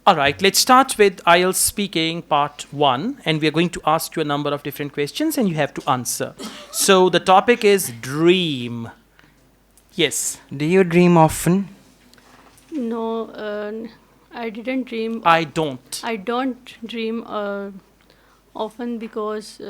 All right, let's start with IELTS speaking part 1, and we are going to ask you a number of different questions and you have to answer. So the topic is dream. Yes. Do you dream often? No, I didn't dream. I don't. I don't dream often because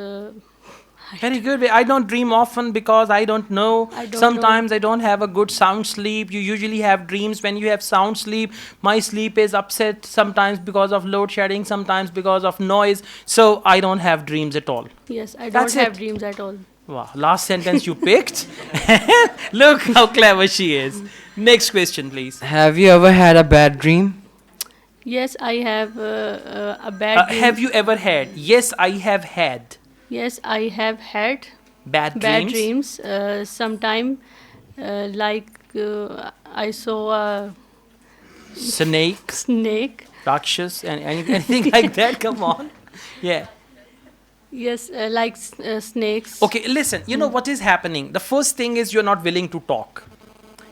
Very good. I don't dream often because I don't know. I don't Sometimes I don't have a good sound sleep. You usually have dreams when you have sound sleep. My sleep is upset sometimes because of load shedding, sometimes because of noise. So I don't have dreams at all. yes, I That's don't have it. dreams at all. Wow, last sentence you picked. Look how clever she is. Next question, please. Have you ever had a bad dream? Yes, I have a bad dream. Have you ever had? Yes, I have had. Yes, I have had Bad bad dreams? dreams. Sometime, I saw a Snake, snake. Rakshas, and anything like that. Come on. Yeah. Yes, snakes. Okay, listen, you know what is happening? The first thing is you're not willing to talk.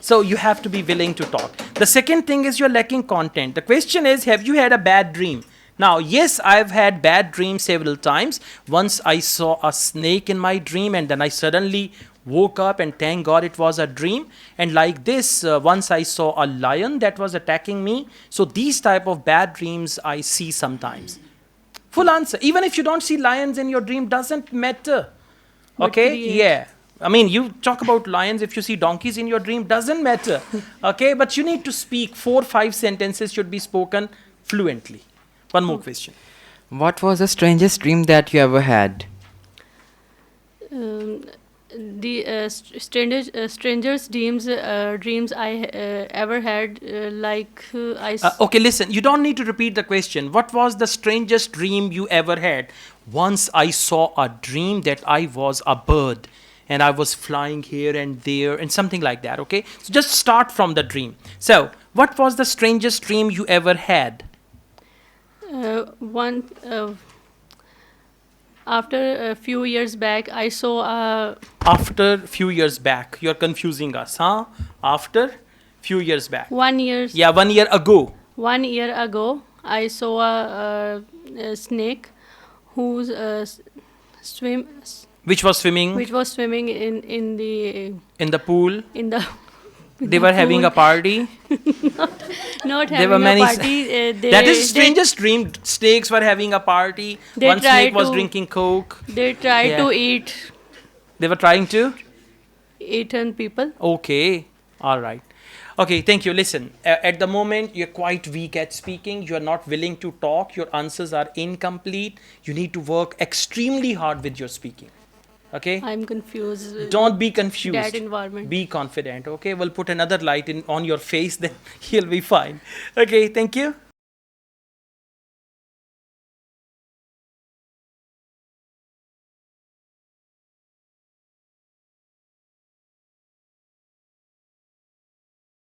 So you have to be willing to talk. The second thing is you're lacking content. The question is, have you had a bad dream? Now, yes, I've had bad dreams several times. Once I saw a snake in my dream and then I suddenly woke up and thank God it was a dream. And like this, once I saw a lion that was attacking me. So these type of bad dreams I see sometimes. Full answer. Even if you don't see lions in your dream, doesn't matter. But Okay? create. Yeah. I mean, you talk about lions. If you see donkeys in your dream, doesn't matter. Okay? But you need to speak 4-5 sentences should be spoken fluently. One more question. What was the strangest dream that you ever had? The strangers dreams I ever had Okay, listen. You don't need to repeat the question. What was the strangest dream you ever had? Once I saw a dream that I was a bird and I was flying here and there and something like that. Okay? So just start from the dream. So, what was the strangest dream you ever had? one after a few years back I saw a After few years back. You're confusing us, huh? After few years back. 1 year Yeah, 1 year ago. 1 year ago I saw a snake who's swim Which was swimming which was swimming in the in the pool. in the They were having a party. not There were having many a party. That is strangest dream. Snakes were having a party. They One snake tried was to- drinking coke. they tried Yeah. to eat They were trying to. 18 people. Okay. All right. Okay. Thank you. Listen. At the moment, you're quite weak at speaking. You're not willing to talk. Your answers are incomplete. You need to work extremely hard with your speaking. Okay. I'm confused. Don't be confused. That environment. Be confident. Okay. We'll put another light on your face. Then you'll be fine. Okay. Thank you.